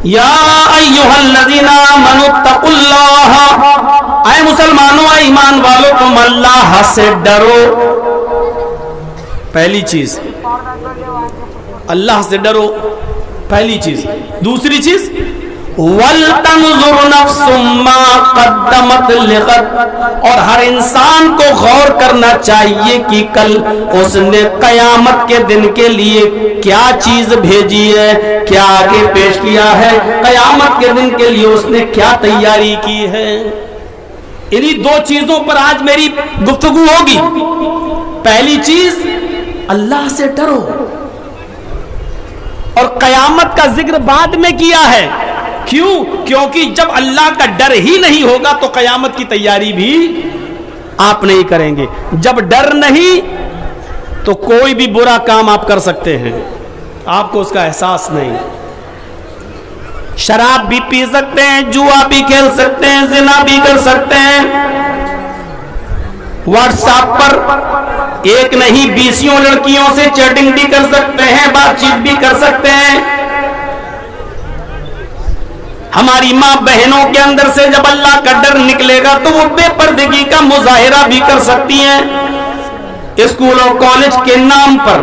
یا ایھا الذین آمنوا اتقوا اللہ، اے مسلمانوں، اے ایمان والو، تم اللہ سے ڈرو. پہلی چیز اللہ سے ڈرو، پہلی چیز. دوسری چیز وَلْتَنْظُرْ نَفْسٌ مَّا قَدَّمَتْ لِغَدٍ، اور ہر انسان کو غور کرنا چاہیے کہ کل اس نے قیامت کے دن کے لیے کیا چیز بھیجی ہے، کیا آگے پیش کیا ہے، قیامت کے دن کے لیے اس نے کیا تیاری کی ہے. انہی دو چیزوں پر آج میری گفتگو ہوگی. پہلی چیز اللہ سے ڈرو، اور قیامت کا ذکر بعد میں کیا ہے. کیوں؟ کیونکہ جب اللہ کا ڈر ہی نہیں ہوگا تو قیامت کی تیاری بھی آپ نہیں کریں گے. جب ڈر نہیں تو کوئی بھی برا کام آپ کر سکتے ہیں، آپ کو اس کا احساس نہیں. شراب بھی پی سکتے ہیں، جوا بھی کھیل سکتے ہیں، زنا بھی کر سکتے ہیں، واٹس ایپ پر ایک نہیں 20 لڑکیوں سے چیٹنگ بھی کر سکتے ہیں، بات چیت بھی کر سکتے ہیں. ہماری ماں بہنوں کے اندر سے جب اللہ کا ڈر نکلے گا تو وہ بے پردگی کا مظاہرہ بھی کر سکتی ہیں. اسکول اور کالج کے نام پر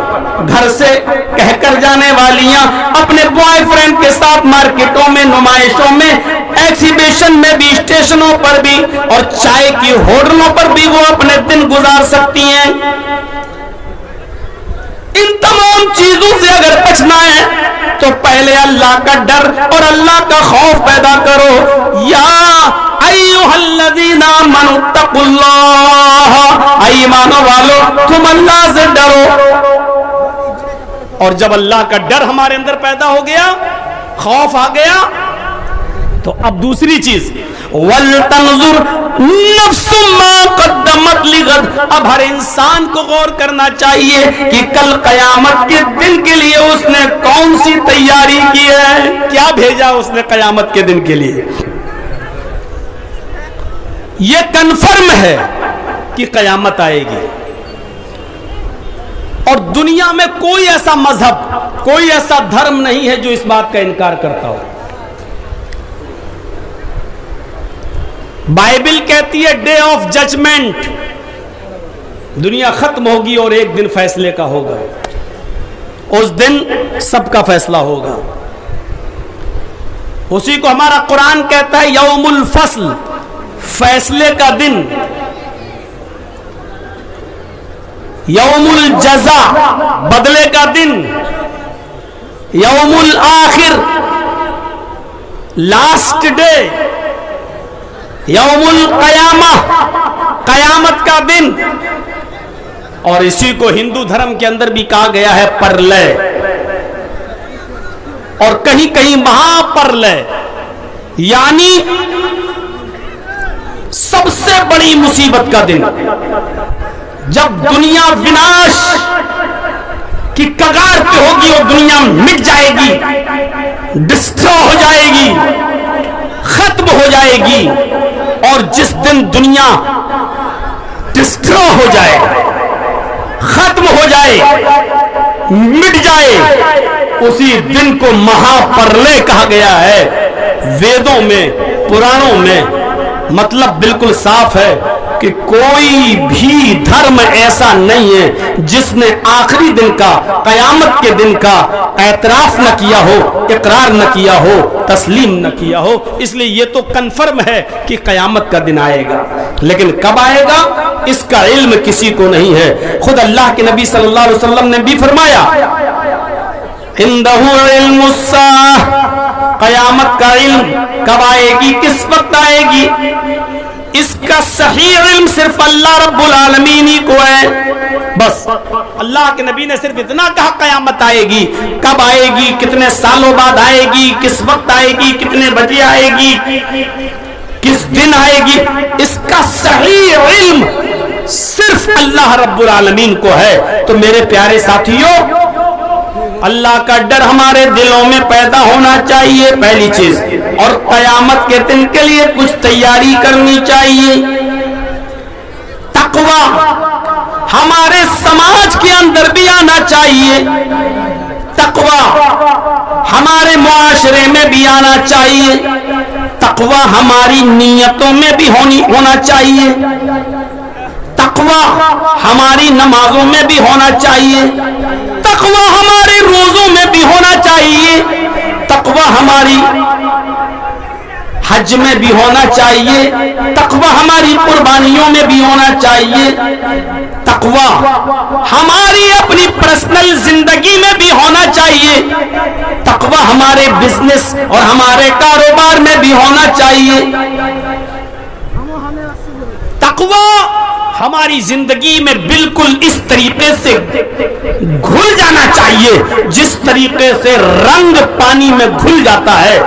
گھر سے کہہ کر جانے والیاں اپنے بوائے فرینڈ کے ساتھ مارکیٹوں میں، نمائشوں میں، ایکسیبیشن میں بھی، اسٹیشنوں پر بھی اور چائے کی ہوٹلوں پر بھی وہ اپنے دن گزار سکتی ہیں. ان تمام چیزوں سے اگر بچنا ہے تو پہلے اللہ کا ڈر اور اللہ کا خوف پیدا کرو. یا ایھا الذین آمنوا اتقوا اللہ، اے ایمانوں والو تم اللہ سے ڈرو. اور جب اللہ کا ڈر ہمارے اندر پیدا ہو گیا، خوف آ گیا، تو اب دوسری چیز وَلْتَنْظُرْ نَفْسٌ مَّا قَدَّمَتْ لِغَدٍ، اب ہر انسان کو غور کرنا چاہیے کہ کل قیامت کے دن کے لیے اس نے کون سی تیاری کی ہے، کیا بھیجا اس نے قیامت کے دن کے لیے. یہ کنفرم ہے کہ قیامت آئے گی، اور دنیا میں کوئی ایسا مذہب، کوئی ایسا دھرم نہیں ہے جو اس بات کا انکار کرتا ہو. بائبل کہتی ہے ڈے آف ججمنٹ، دنیا ختم ہوگی اور ایک دن فیصلے کا ہوگا. اس دن سب کا فیصلہ ہوگا. اسی کو ہمارا قرآن کہتا ہے یوم الفصل، فیصلے کا دن. یوم الجزا، بدلے کا دن. یوم الآخر، لاسٹ ڈے. یوم القیامہ، قیامت کا دن. اور اسی کو ہندو دھرم کے اندر بھی کہا گیا ہے پرلے، اور کہیں کہیں مہا پرلے، یعنی سب سے بڑی مصیبت کا دن، جب دنیا وناش کی کگار پہ ہوگی اور دنیا مٹ جائے گی، ڈسٹرو ہو جائے گی، ختم ہو جائے گی. اور جس دن دنیا ڈسٹرو ہو جائے، ختم ہو جائے، مٹ جائے، اسی دن کو مہا پرلے کہا گیا ہے. ویدوں میں، پرانوں میں مطلب بالکل صاف ہے کہ کوئی بھی دھرم ایسا نہیں ہے جس نے آخری دن کا، قیامت کے دن کا اعتراف نہ کیا ہو، اقرار نہ کیا ہو، تسلیم نہ کیا ہو. اس لیے یہ تو کنفرم ہے کہ قیامت کا دن آئے گا، لیکن کب آئے گا اس کا علم کسی کو نہیں ہے. خود اللہ کے نبی صلی اللہ علیہ وسلم نے بھی فرمایا عندہ علم الساعہ، قیامت کا علم کب آئے گی، کس وقت آئے گی، اس کا صحیح علم صرف اللہ رب العالمین ہی کو ہے. بس اللہ کے نبی نے صرف اتنا کہا قیامت آئے گی، کب آئے گی، کتنے سالوں بعد آئے گی، کس وقت آئے گی، کتنے بجے آئے گی، کس دن آئے گی، اس کا صحیح علم صرف اللہ رب العالمین کو ہے. تو میرے پیارے ساتھیوں، اللہ کا ڈر ہمارے دلوں میں پیدا ہونا چاہیے، پہلی چیز. اور قیامت کے دن کے لیے کچھ تیاری کرنی چاہیے. تقوی ہمارے سماج کے اندر بھی آنا چاہیے. تقوی ہمارے معاشرے میں بھی آنا چاہیے، تقوی ہماری نیتوں میں بھی ہونا چاہیے، تقوی ہماری نمازوں میں بھی ہونا چاہیے، تقوی ہمارے روزوں میں بھی ہونا چاہیے، تقوی ہماری حج میں بھی ہونا چاہیے، تقوی ہماری قربانیوں میں بھی ہونا چاہیے، تقوی ہماری اپنی پرسنل زندگی میں بھی ہونا چاہیے، تقوی ہمارے بزنس اور ہمارے کاروبار میں بھی ہونا چاہیے، تقوی ہماری زندگی میں بالکل اس طریقے سے گھل جانا چاہیے جس طریقے سے رنگ پانی میں گھل جاتا ہے،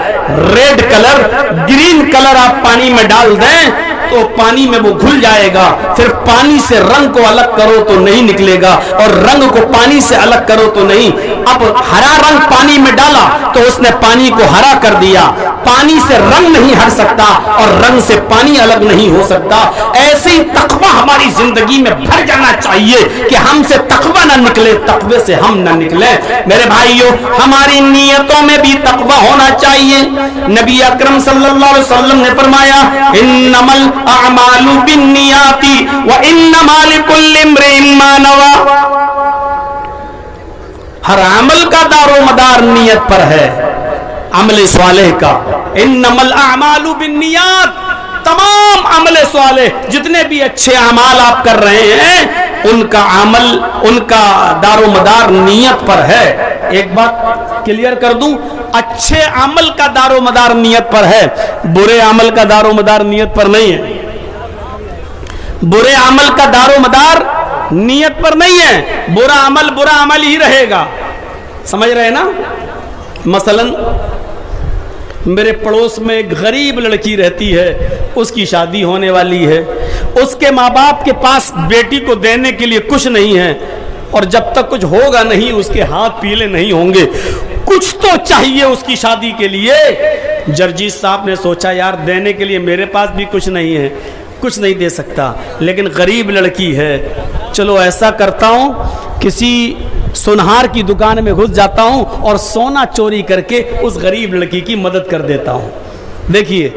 ریڈ کلر گرین کلر آپ پانی میں ڈال دیں تو پانی میں وہ گھل جائے گا، پھر پانی سے رنگ کو الگ کرو تو نہیں نکلے گا، اور رنگ کو پانی سے الگ کرو تو نہیں۔ اب ہرا رنگ پانی میں ڈالا تو اس نے پانی کو ہرا کر دیا، پانی سے رنگ نہیں ہٹ سکتا اور رنگ سے پانی الگ نہیں ہو سکتا۔ ایسے ہی تقوی ہماری زندگی میں بھر جانا چاہیے کہ ہم سے تقوی نہ نکلے، تقوی سے ہم نہ نکلے۔ میرے بھائیو، ہماری نیتوں میں بھی تقوی ہونا چاہیے۔ نبی اکرم صلی اللہ علیہ وسلم نے فرمایا انما الاعمال بالنیات وانما لکل امرئ ما نوى، ہر عمل کا دار و مدار نیت پر ہے، عمل صالح کا۔ انما الاعمال بالنیات، تمام عمل صالح جتنے بھی اچھے اعمال آپ کر رہے ہیں ان کا عمل، ان کا دار و مدار نیت پر ہے۔ ایک بات کلیئر کر دوں، اچھے عمل کا دار و مدار نیت پر ہے، برے عمل کا دار و مدار نیت پر نہیں ہے، برے عمل کا دار و مدار نیت پر نہیں ہے، برا عمل ہی رہے گا، سمجھ رہے نا؟ مثلا میرے پڑوس میں ایک غریب لڑکی رہتی ہے، اس کی شادی ہونے والی ہے، اس کے ماں باپ کے پاس بیٹی کو دینے کے لیے کچھ نہیں ہے، اور جب تک کچھ ہوگا نہیں اس کے ہاتھ پیلے نہیں ہوں گے، کچھ تو چاہیے اس کی شادی کے لیے۔ جرجیت صاحب نے سوچا یار دینے کے لیے میرے پاس بھی کچھ نہیں ہے، کچھ نہیں دے سکتا، لیکن غریب لڑکی ہے، چلو ایسا کرتا ہوں کسی سونہار کی دکان میں گھس جاتا ہوں اور سونا چوری کر کے اس غریب لڑکی کی مدد کر دیتا ہوں۔ دیکھیے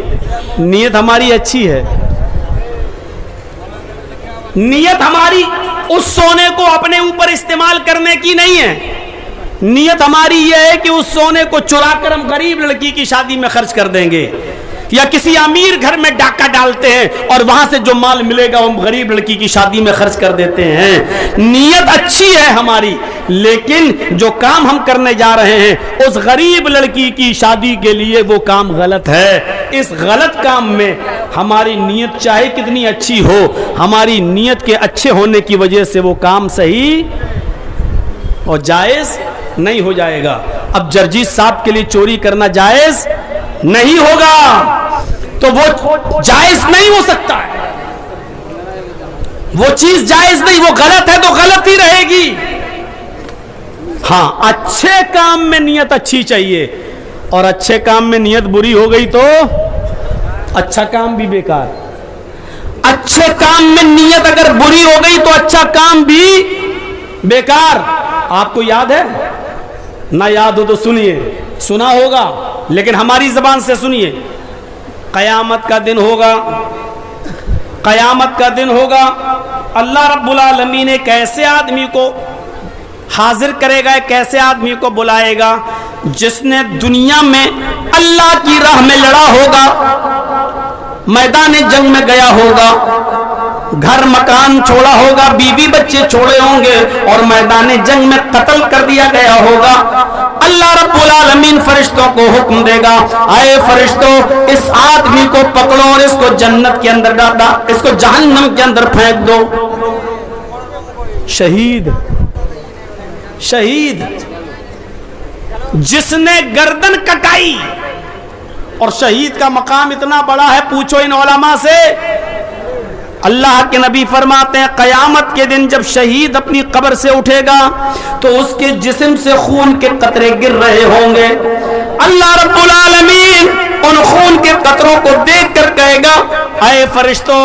نیت ہماری اچھی ہے، نیت ہماری اس سونے کو اپنے اوپر استعمال کرنے کی نہیں ہے، نیت ہماری یہ ہے کہ اس سونے کو چرا کر ہم غریب لڑکی کی شادی میں خرچ کر دیں گے، یا کسی امیر گھر میں ڈاکہ ڈالتے ہیں اور وہاں سے جو مال ملے گا ہم غریب لڑکی کی شادی میں خرچ کر دیتے ہیں۔ نیت اچھی ہے ہماری، لیکن جو کام ہم کرنے جا رہے ہیں اس غریب لڑکی کی شادی کے لیے وہ کام غلط ہے۔ اس غلط کام میں ہماری نیت چاہے کتنی اچھی ہو، ہماری نیت کے اچھے ہونے کی وجہ سے وہ کام صحیح اور جائز نہیں ہو جائے گا۔ اب جرجیت صاحب کے لیے چوری کرنا جائز نہیں ہوگا، تو وہ جائز نہیں ہو سکتا ہے، وہ چیز جائز نہیں، وہ غلط ہے تو غلط ہی رہے گی۔ ہاں اچھے کام میں نیت اچھی چاہیے، اور اچھے کام میں نیت بری ہو گئی تو اچھا کام بھی بیکار۔ اچھے کام میں نیت اگر بری ہو گئی تو اچھا کام بھی بیکار۔ آپ کو یاد ہے؟ نہ یاد ہو تو سنیے، سنا ہوگا لیکن ہماری زبان سے سنیے۔ قیامت کا دن ہوگا، قیامت کا دن ہوگا، اللہ رب العالمین ایک ایسے آدمی کو حاضر کرے گا، ایک ایسے آدمی کو بلائے گا جس نے دنیا میں اللہ کی راہ میں لڑا ہوگا، میدان جنگ میں گیا ہوگا، گھر مکان چھوڑا ہوگا، بیوی بچے چھوڑے ہوں گے اور میدان جنگ میں قتل کر دیا گیا ہوگا۔ اللہ رب العالمین فرشتوں کو حکم دے گا، اے فرشتوں اس آدمی کو پکڑو اور اس کو جنت کے اندر ڈالا، اس کو جہنم کے اندر پھینک دو۔ شہید، شہید جس نے گردن کٹائی، اور شہید کا مقام اتنا بڑا ہے پوچھو ان علماء سے۔ اللہ کے نبی فرماتے ہیں قیامت کے دن جب شہید اپنی قبر سے اٹھے گا تو اس کے جسم سے خون کے قطرے گر رہے ہوں گے۔ اللہ رب العالمین ان خون کے قطروں کو دیکھ کر کہے گا، اے فرشتوں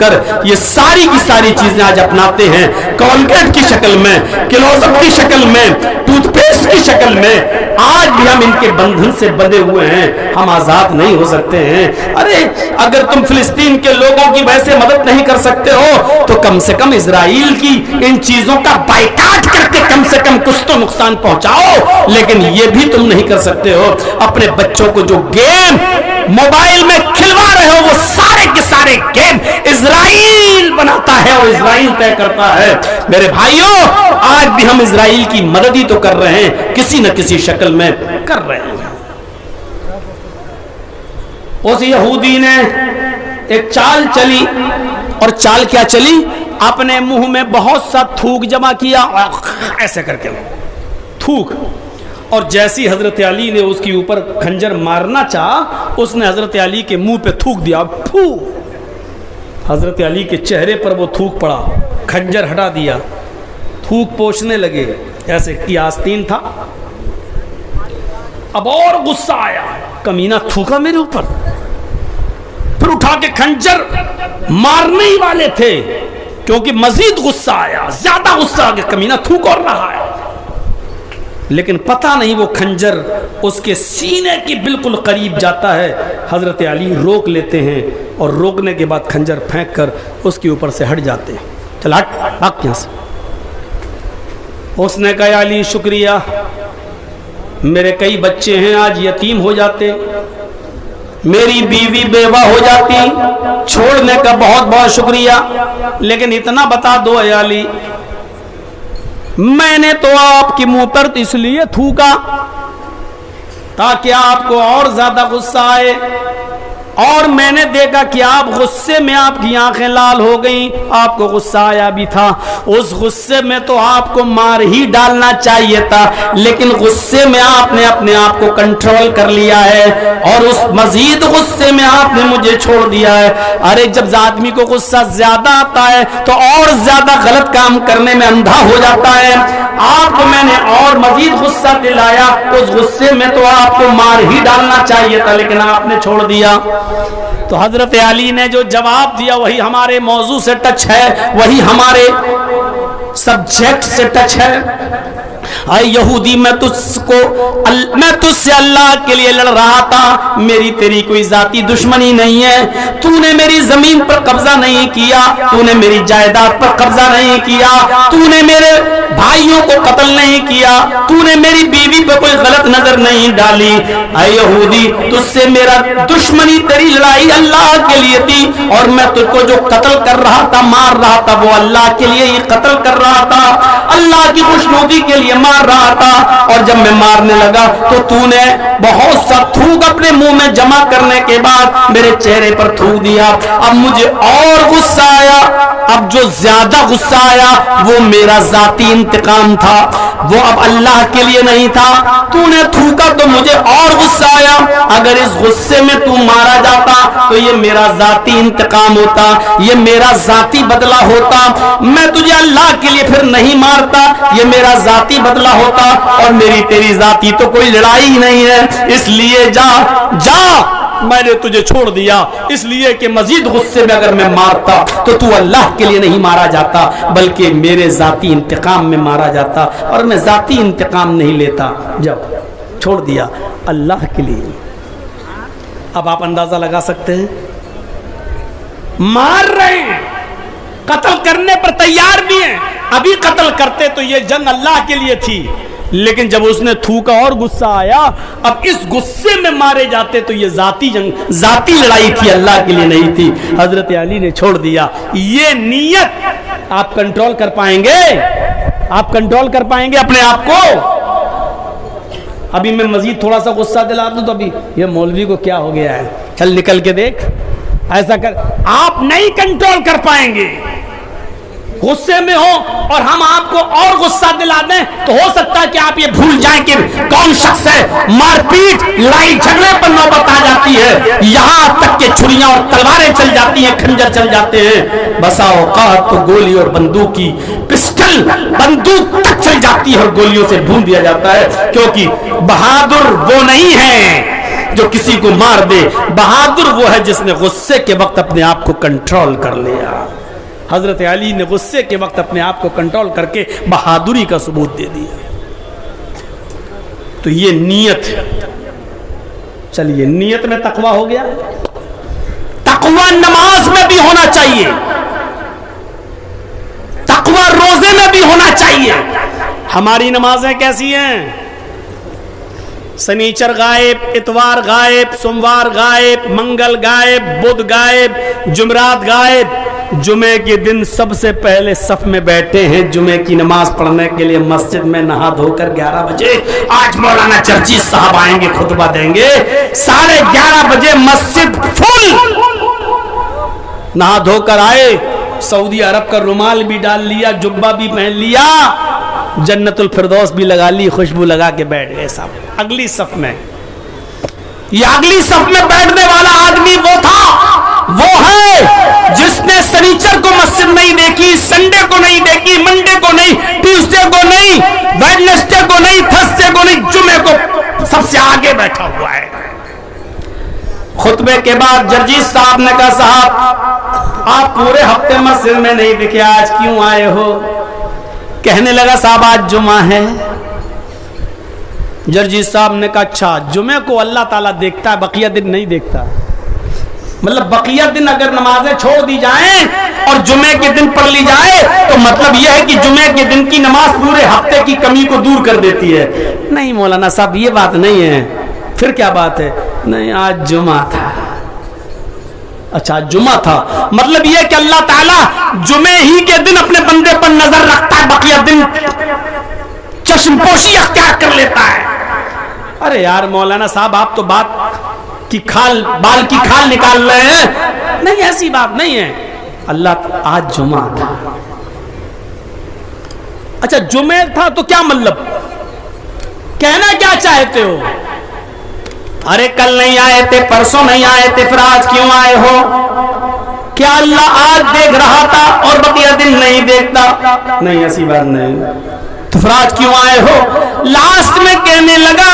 کر یہ ساری کی ساری چیزیں آج اپناتے ہیں، کولگیٹ کی شکل میں، کلوزپ کی شکل میں، ٹوتھ پیسٹ کی شکل میں، آج بھی ہم ان کے بندھن سے بندھے ہوئے ہیں، ہم آزاد نہیں ہو سکتے ہیں۔ ارے اگر تم فلسطین کے لوگوں کی ویسے مدد نہیں کر سکتے ہو تو کم سے کم اسرائیل کی ان چیزوں کا بائیکاٹ کر کے کم سے کم کچھ تو نقصان پہنچاؤ، لیکن یہ بھی تم نہیں کر سکتے ہو۔ اپنے بچوں کو جو گیم موبائل میں کھلوا رہے ہو وہ سارے کے سارے گیم اسرائیل بناتا ہے اور اسرائیل طے کرتا ہے۔ میرے بھائیوں، آج بھی ہم اسرائیل کی مدد ہی تو کر رہے ہیں، کسی نہ کسی شکل میں کر رہے ہیں۔ اس یہودی نے ایک چال چلی، اور چال کیا چلی؟ اپنے منہ میں بہت سا تھوک جمع کیا، ایسے کر کے تھوک، اور جیسی حضرت علی نے اس کے اوپر خنجر مارنا چاہا، اس نے حضرت علی کے منہ پہ تھوک دیا، پھو، حضرت علی کے چہرے پر وہ تھوک پڑا، خنجر ہٹا دیا، تھوک پوچھنے لگے، ایسے کی آستین تھا۔ اب اور غصہ آیا، کمینہ تھوکا میرے اوپر، پھر اٹھا کے خنجر مارنے ہی والے تھے، کیونکہ مزید غصہ آیا، زیادہ غصہ آ گیا، کمینہ تھوک اور رہا ہے، لیکن پتہ نہیں وہ خنجر اس کے سینے کے بالکل قریب جاتا ہے۔ حضرت علی روک لیتے ہیں، اور روکنے کے بعد خنجر پھینک کر اس کے اوپر سے ہٹ جاتے ہیں، چل ہٹ بھاگ یہاں سے۔ اس نے کہا علی شکریہ، میرے کئی بچے ہیں آج یتیم ہو جاتے، میری بیوی بیوہ ہو جاتی، چھوڑنے کا بہت بہت شکریہ، لیکن اتنا بتا دو اے علی، میں نے تو آپ کے منہ پر اس لیے تھوکا تاکہ آپ کو اور زیادہ غصہ آئے، اور میں نے دیکھا کہ آپ غصے میں آپ کی آنکھیں لال ہو گئیں، آپ کو غصہ آیا بھی تھا، اس غصے میں تو آپ کو مار ہی ڈالنا چاہیے تھا، لیکن غصے میں آپ نے اپنے آپ کو کنٹرول کر لیا ہے، اور اس مزید غصے میں آپ نے مجھے چھوڑ دیا ہے۔ ارے جب آدمی کو غصہ زیادہ آتا ہے تو اور زیادہ غلط کام کرنے میں اندھا ہو جاتا ہے۔ آپ کو میں نے اور مزید غصہ دلایا، اس غصے میں تو آپ کو مار ہی ڈالنا چاہیے تھا، لیکن آپ نے چھوڑ دیا۔ تو حضرت علی نے جو جواب دیا وہی ہمارے موضوع سے ٹچ ہے، وہی ہمارے سبجیکٹ سے ٹچ ہے۔ اے یہودی، میں تجھ سے اللہ کے لیے لڑ رہا تھا، میری تیری کوئی ذاتی دشمنی نہیں ہے، تو نے میری زمین پر قبضہ نہیں کیا، تو نے میری جائیداد پر قبضہ نہیں کیا، تو نے میرے بھائیوں کو قتل نہیں کیا، تو نے میری بیوی پہ کوئی غلط نظر نہیں ڈالی۔ اے یہودی، تجھ سے میرا دشمنی، تیری لڑائی اللہ کے لیے تھی، اور میں تجھ کو جو قتل کر رہا تھا، مار رہا تھا، وہ اللہ کے لیے ہی قتل کر رہا تھا، اللہ کی خوشنودی کے لیے مار رہا تھا۔ اور جب میں مارنے لگا تو نے بہت سا تھوک اپنے منہ میں جمع کرنے کے بعد میرے چہرے پر تھوک دیا۔ اب مجھے اور غصہ آیا، اب جو زیادہ غصہ آیا وہ میرا ذاتی انتقام تھا، وہ اب اللہ کے لیے نہیں تھا۔ تو نے تھوکا تو مجھے اور غصہ آیا، اگر اس غصے میں تو مارا جاتا تو یہ میرا ذاتی انتقام ہوتا، یہ میرا ذاتی بدلہ ہوتا، میں تجھے اللہ کے لیے پھر نہیں مارتا، یہ میرا ذاتی بدلہ ہوتا، اور میری تیری ذاتی تو کوئی لڑائی نہیں ہے، اس لیے جا جا، میں نے تجھے چھوڑ دیا، اس لیے کہ مزید غصے میں اگر میں مارتا تو اللہ کے لیے نہیں مارا جاتا بلکہ میرے ذاتی انتقام میں مارا جاتا، اور میں ذاتی انتقام نہیں لیتا، جب چھوڑ دیا اللہ کے لیے۔ اب آپ اندازہ لگا سکتے ہیں، مار رہے ہیں، قتل کرنے پر تیار بھی ہیں، ابھی قتل کرتے تو یہ جنگ اللہ کے لیے تھی، لیکن جب اس نے تھوکا اور غصہ آیا، اب اس غصے میں مارے جاتے تو یہ ذاتی جنگ، ذاتی لڑائی تھی، اللہ کے لیے نہیں تھی۔ حضرت علی نے چھوڑ دیا۔ یہ نیت آپ کنٹرول کر پائیں گے؟ آپ کنٹرول کر پائیں گے اپنے آپ کو؟ ابھی میں مزید تھوڑا سا غصہ دلا دوں تو ابھی یہ مولوی کو کیا ہو گیا ہے، چل نکل کے دیکھ، ایسا کر، آپ نہیں کنٹرول کر پائیں گے۔ غصے میں ہو اور ہم آپ کو اور غصہ دلا دیں تو ہو سکتا ہے کہ آپ یہ بھول جائیں کہ کون شخص ہے، مار پیٹ، لڑائی جھگڑے پر نوبت آ جاتی ہے، یہاں تک کہ چھریاں اور تلواریں چل جاتی ہیں، خنجر چل جاتے ہیں، بسا اوقات تو گولی اور بندوق کی پسٹل، بندوق تک چل جاتی ہے اور گولیوں سے بھون دیا جاتا ہے، کیونکہ بہادر وہ نہیں ہے جو کسی کو مار دے. بہادر وہ ہے جس نے غصے کے وقت اپنے آپ کو کنٹرول کر لیا. حضرت علی نے غصے کے وقت اپنے آپ کو کنٹرول کر کے بہادری کا ثبوت دے دیا. تو یہ نیت ہے. چلیے نیت میں تقویٰ ہو گیا. تقویٰ نماز میں بھی ہونا چاہیے, تقویٰ روزے میں بھی ہونا چاہیے. ہماری نمازیں کیسی ہیں؟ سنیچر غائب, اتوار غائب, سوموار غائب, منگل غائب, بدھ غائب, جمعرات غائب. جمعے کے دن سب سے پہلے صف میں بیٹھے ہیں جمعے کی نماز پڑھنے کے لیے مسجد میں, نہا دھو کر 11 بجے. آج مولانا چرچی صاحب آئیں گے, خطبہ دیں گے. 11:30 بجے مسجد فل. نہا دھو کر آئے, سعودی عرب کا رومال بھی ڈال لیا, جبہ بھی پہن لیا, جنت الفردوس بھی لگا لی, خوشبو لگا کے بیٹھ گئے صاحب اگلی صف میں. یہ اگلی صف میں بیٹھنے والا آدمی وہ تھا, وہ ہے جس نے سنیچر کو مسجد نہیں دیکھی, سنڈے کو نہیں دیکھی, منڈے کو نہیں, ٹیوزڈے کو نہیں, ویڈنسڈے کو نہیں, تھرسڈے کو نہیں, جمعے کو سب سے آگے بیٹھا ہوا ہے. خطبے کے بعد جرجیت صاحب نے کہا صاحب آپ پورے ہفتے مسجد میں نہیں دکھے, آج کیوں آئے ہو؟ کہنے لگا صاحب آج جمعہ ہے. جرجیت صاحب نے کہا اچھا, جمعے کو اللہ تعالیٰ دیکھتا ہے, بقیہ دن نہیں دیکھتا. مطلب بقیہ دن اگر نمازیں چھوڑ دی جائیں اور جمعے کے دن پڑھ لی جائے تو مطلب یہ ہے کہ جمعے کے دن کی نماز پورے ہفتے کی کمی کو دور کر دیتی ہے. نہیں مولانا صاحب یہ بات نہیں ہے. پھر کیا بات ہے؟ نہیں آج جمعہ تھا. اچھا جمعہ تھا, مطلب یہ کہ اللہ تعالیٰ جمعے ہی کے دن اپنے بندے پر نظر رکھتا ہے, بقیہ دن چشم پوشی اختیار کر لیتا ہے. ارے یار مولانا صاحب آپ تو بات کی کھال, بال کی کھال نکال رہے ہیں. نہیں ایسی بات نہیں ہے. اللہ آج جمعہ تھا. اچھا جمعہ تھا تو کیا مطلب, کہنا کیا چاہتے ہو؟ ارے کل نہیں آئے تھے, پرسوں نہیں آئے تھے, پھر آج کیوں آئے ہو؟ کیا اللہ آج دیکھ رہا تھا اور بقیہ دن نہیں دیکھتا؟ نہیں ایسی بات نہیں. تو پھر آج کیوں آئے ہو؟ لاسٹ میں کہنے لگا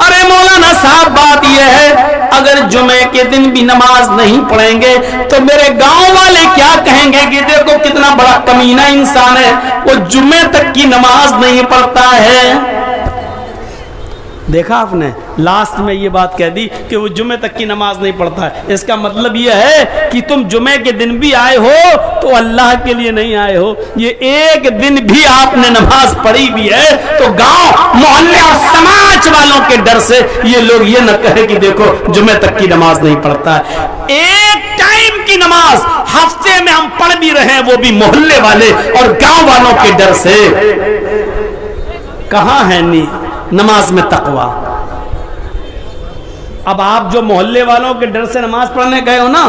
ارے مولانا صاحب بات یہ ہے اگر جمعے کے دن بھی نماز نہیں پڑھیں گے تو میرے گاؤں والے کیا کہیں گے کہ دیکھو کتنا بڑا کمینہ انسان ہے, وہ جمعے تک کی نماز نہیں پڑھتا ہے. دیکھا آپ نے, لاسٹ میں یہ بات کہہ دی کہ وہ جمعے تک کی نماز نہیں پڑھتا ہے. اس کا مطلب یہ ہے کہ تم جمعے کے دن بھی آئے ہو تو اللہ کے لیے نہیں آئے ہو. یہ ایک دن بھی آپ نے نماز پڑھی بھی ہے تو گاؤں محلے اور سماج والوں کے ڈر سے یہ لوگ یہ نہ کہے کہ دیکھو جمعے تک کی نماز نہیں پڑھتا ہے. ایک ٹائم کی نماز ہفتے میں ہم پڑھ بھی رہے ہیں, وہ بھی محلے والے اور گاؤں والوں کے ڈر سے. کہاں ہے نماز میں تقویٰ؟ اب آپ جو محلے والوں کے ڈر سے نماز پڑھنے گئے ہو نا,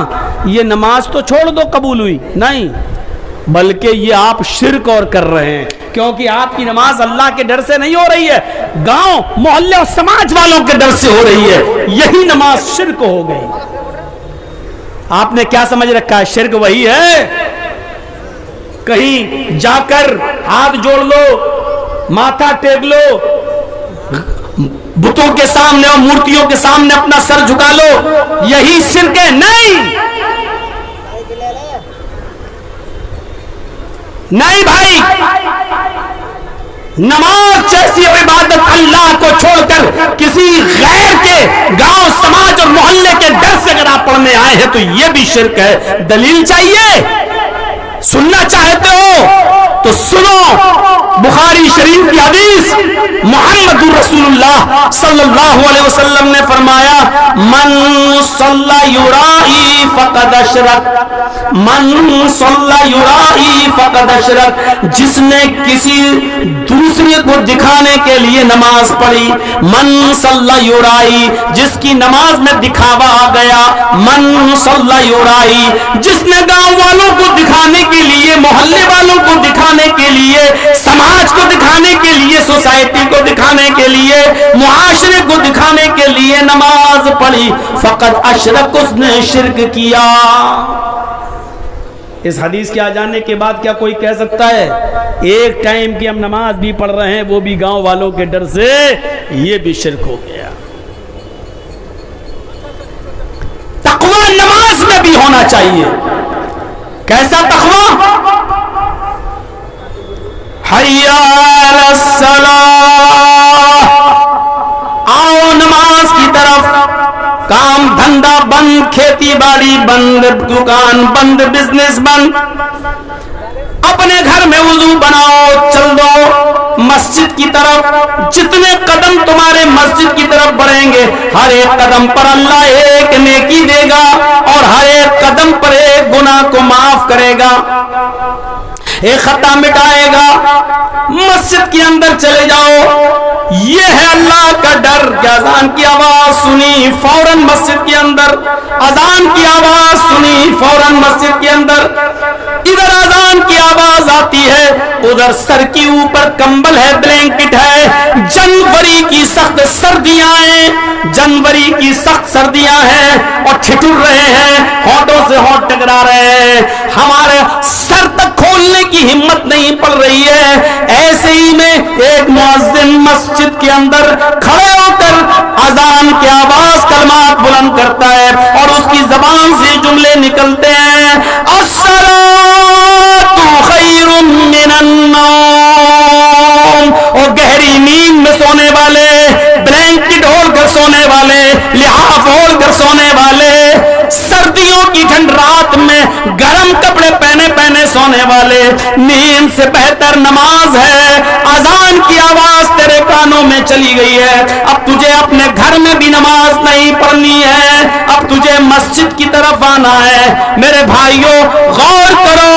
یہ نماز تو چھوڑ دو قبول ہوئی نہیں, بلکہ یہ آپ شرک اور کر رہے ہیں, کیونکہ آپ کی نماز اللہ کے ڈر سے نہیں ہو رہی ہے, گاؤں محلے اور سماج والوں کے ڈر سے ہو رہی ہے. یہی نماز شرک ہو گئی. آپ نے کیا سمجھ رکھا ہے شرک وہی ہے کہیں جا کر ہاتھ جوڑ لو, ماتھا ٹیک لو, بتوں کے سامنے اور مورتیوں کے سامنے اپنا سر جھکا لو, یہی شرک ہے؟ نہیں نہیں بھائی, نماز جیسی عبادت اللہ کو چھوڑ کر کسی غیر کے گاؤں سماج اور محلے کے ڈر سے اگر آپ پڑھنے آئے ہیں تو یہ بھی شرک ہے. دلیل چاہیے؟ سننا چاہتے ہو تو سنو. بخاری شریف کی حدیث, محمد رسول اللہ صلی اللہ علیہ وسلم نے فرمایا من صلی یرائی فقد اشرک, من صلی یرائی فقد اشرک, جس نے کسی دوسرے کو دکھانے کے لیے نماز پڑھی. من صلی یرائی, جس کی نماز میں دکھاوا آ گیا. من صلی یرائی, جس نے گاؤں والوں کو دکھانے کے لیے, محلے والوں کو دکھانے کے لیے, سماج کو دکھانے کے لیے, سوسائٹی کو دکھانے کے لیے, معاشرے کو دکھانے کے لیے نماز پڑھی, فقط اشرک, اس نے شرک کیا. اس حدیث کے آ جانے کے بعد کیا کوئی کہہ سکتا ہے ایک ٹائم کی ہم نماز بھی پڑھ رہے ہیں وہ بھی گاؤں والوں کے ڈر سے؟ یہ بھی شرک ہو گیا. بھی ہونا چاہیے. کیسا تقویٰ؟ حی علی الصلاۃ، آؤ نماز کی طرف. کام دھندا بند، کھیتی باڑی بند، دکان بند، بزنس بند. اپنے گھر میں وضو بناؤ، چل دو مسجد کی طرف. جتنے قدم تمہارے مسجد کی طرف بڑھیں گے، ہر ایک قدم پر اللہ ایک نیکی دے گا اور ہر ایک قدم پر ایک گناہ کو معاف کرے گا، ایک خطا مٹائے گا. مسجد کے اندر چلے جاؤ. یہ ہے اللہ کا ڈر کہ اذان کی آواز سنی فوراً مسجد کے اندر، اذان کی آواز سنی فوراً مسجد کے اندر. ادھر اذان کی آواز آتی ہے، ادھر سر کے اوپر کمبل ہے، بلینکٹ ہے. جنوری کی سخت سردیاں ہیں، جنوری کی سخت سردیاں ہیں اور ٹھٹر رہے ہیں، ہونٹوں سے ہونٹ ٹکرا رہے ہیں. ہمارے سر تک کھولنے کی ہمت نہیں پڑ رہی ہے. ایسے ہی میں ایک مؤذن مسجد کے اندر کھڑے ہو کر اذان کی آواز کلمات بلند کرتا ہے اور اس کی زبان سے جملے نکلتے ہیں، الصلاۃ خیر من النوم. اور گہری نیند میں سونے والے، بلینکٹ اوڑھ کر سونے والے، لحاف اوڑھ کر سونے والے، سردیوں کی ٹھنڈ رات میں گرم کپڑے پہنے پہنے سونے والے، نیند سے بہتر نماز ہے. اذان کی آواز تیرے کانوں میں چلی گئی ہے، اب تجھے اپنے گھر میں بھی نماز نہیں پڑھنی ہے، اب تجھے مسجد کی طرف آنا ہے. میرے بھائیوں غور کرو،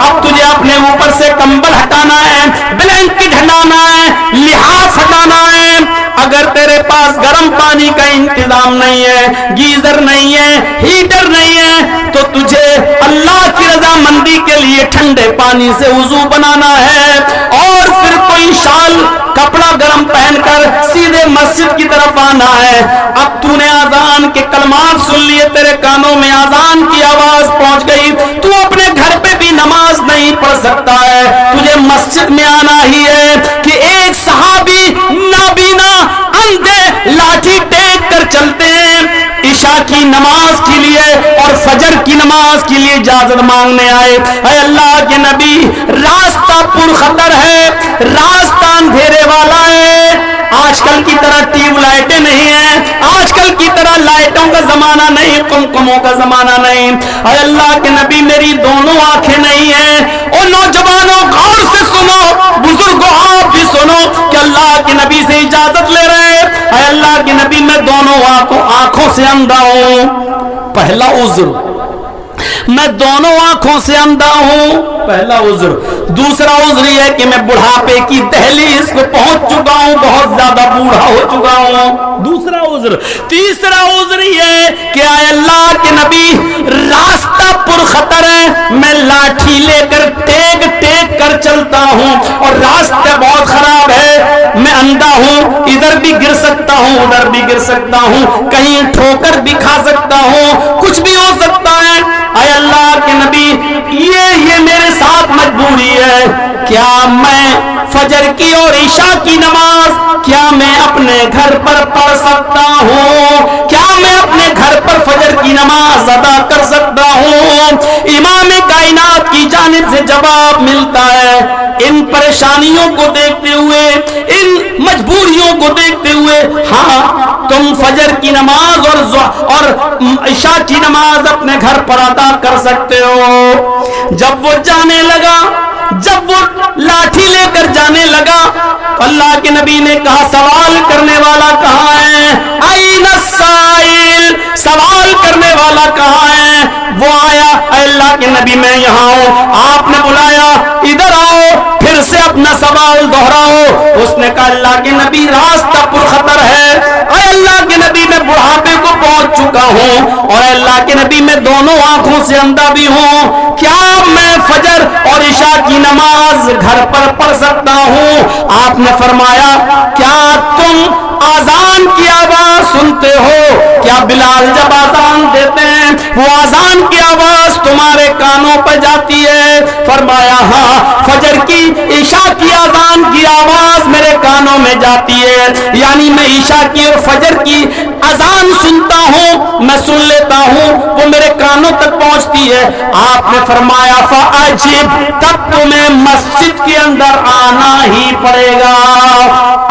اب تجھے اپنے اوپر سے کمبل ہٹانا ہے، بلینکٹ ہٹانا ہے، لحاف ہٹانا ہے. اگر تیرے پاس گرم پانی کا انتظام نہیں ہے، گیزر نہیں ہے، ہیٹر نہیں ہے، تو تجھے اللہ کی رضامندی کے لیے ٹھنڈے پانی سے وضو بنانا ہے اور پھر کوئی شال کپڑا گرم پہن کر سیدھے مسجد کی طرف آنا ہے. اب تو نے اذان کے کلمات سن لیے، تیرے کانوں میں اذان کی آواز پہنچ گئی، تو اپنے گھر پہ بھی نماز نہیں پڑھ سکتا ہے، تجھے مسجد میں آنا ہی ہے. کہ ایک صحابی نابینا اندھے لاٹھی ٹیک کر چلتے ہیں، عشاء کی نماز کے لیے اور فجر کی نماز کے لیے اجازت مانگنے آئے. اے اللہ کے نبی، راستہ پر خطر ہے، راستہ اندھیرے والا ہے. آج کل کی طرح ٹیوب لائٹیں نہیں ہیں، آج کل کی طرح لائٹوں کا زمانہ نہیں، قمقموں کا زمانہ نہیں. اے اللہ کے نبی، میری دونوں آنکھیں نہیں ہیں. اور نوجوانوں غور سے سنو، بزرگوں آپ بھی سنو کہ اللہ کے نبی سے اجازت لے رہے ہیں. اے اللہ کے نبی، میں دونوں آنکھوں سے اندھا ہوں. پہلا عذر، میں دونوں آنکھوں سے اندھا ہوں، پہلا عذر. دوسرا عذر یہ ہے کہ میں بڑھاپے کی دہلیز کو پہنچ چکا ہوں، بہت زیادہ بوڑھا ہو چکا ہوں، دوسرا عذر. تیسرا عذر یہ ہے کہ اے اللہ کے نبی، راستہ پر خطر ہے، میں لاٹھی لے کر ٹیک ٹیک کر چلتا ہوں اور راستہ بہت خراب ہے، میں اندھا ہوں، ادھر بھی گر سکتا ہوں، ادھر بھی گر سکتا ہوں، کہیں ٹھوکر بھی کھا سکتا ہوں، کچھ بھی ہو سکتا ہے. اے اللہ کے نبی، یہ میرے ساتھ مجبوری ہے. کیا میں فجر کی اور عشاء کی نماز کیا میں اپنے گھر پر پڑھ سکتا ہوں؟ کیا میں اپنے گھر پر فجر کی نماز ادا کر سکتا ہوں؟ امام کائنات کی جانب سے جواب ملتا ہے. ان پریشانیوں کو دیکھتے ہوئے، ان مجبوریوں کو دیکھتے ہوئے، ہاں تم فجر کی نماز اور عشاء کی نماز اپنے گھر پر ادا کر سکتے ہو. جب وہ جانے لگا، جب وہ لاٹھی لے کر جانے لگا، اللہ کے نبی نے کہا، سوال کرنے والا کہاں ہے؟ این السائل، سوال کرنے والا کہاں ہے؟ وہ آیا، اے اللہ کے نبی میں یہاں ہوں. آپ نے بلایا، ادھر آؤ، پھر سے اپنا سوال دہراؤ. اس نے کہا، اللہ کے نبی راستہ پر خطر ہے. اے اللہ کے نبی، میں بڑھاپے کو پہنچ چکا ہوں اور اے اللہ کے نبی، میں دونوں آنکھوں سے اندھا بھی ہوں. کیا میں فجر اور عشاء کی نماز گھر پر پڑھ سکتا ہوں؟ آپ نے فرمایا، کیا تم آذان کی آواز سنتے ہو؟ کیا بلال جب آذان دیتے ہیں وہ آذان کی آواز تمہارے کانوں پر جاتی ہے؟ فرمایا، ہاں. فجر کی عشاء کی آذان کی آواز میرے کانوں کانوں میں جاتی ہے، یعنی میں عشاء کی اور فجر کی اذان سنتا ہوں، میں سن لیتا ہوں، وہ میرے کانوں تک پہنچتی ہے۔ آپ نے فرمایا فَأَجِبْ، تب تمہیں مسجد کے اندر آنا ہی پڑے گا۔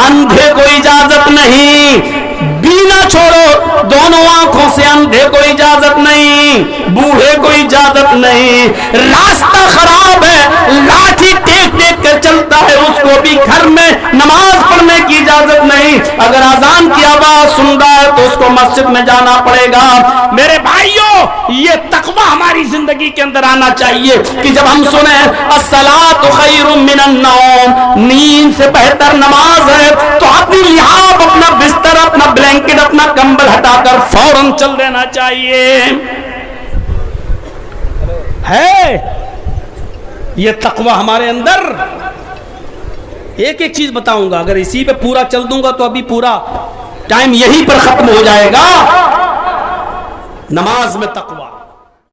اندھے کو اجازت نہیں، بینا چھوڑو، دونوں آنکھوں سے اندھے کو اجازت نہیں، بوڑھے کو اجازت نہیں، راستہ خراب ہے، لاٹھی ٹیک ٹیک کر چلتا ہے، اس کو بھی گھر میں نماز پڑھنے کی اجازت نہیں، اگر اذان کی آواز سنتا ہے تو اس کو مسجد میں جانا پڑے گا۔ میرے بھائیوں، یہ تقوی ہماری زندگی کے اندر آنا چاہیے کہ جب ہم سنیں الصلاۃ خیر من النوم، نیند سے بہتر نماز ہے، تو اپنی لحاف، اپنا بستر، اپنا بلینکٹ، اپنا کمبل ہٹا کر فوراً چل دینا چاہیے۔ ہے یہ تقوی ہمارے اندر؟ ایک ایک چیز بتاؤں گا، اگر اسی پہ پورا چل دوں گا تو ابھی پورا ٹائم یہی پر ختم ہو جائے گا۔ نماز میں تقوی۔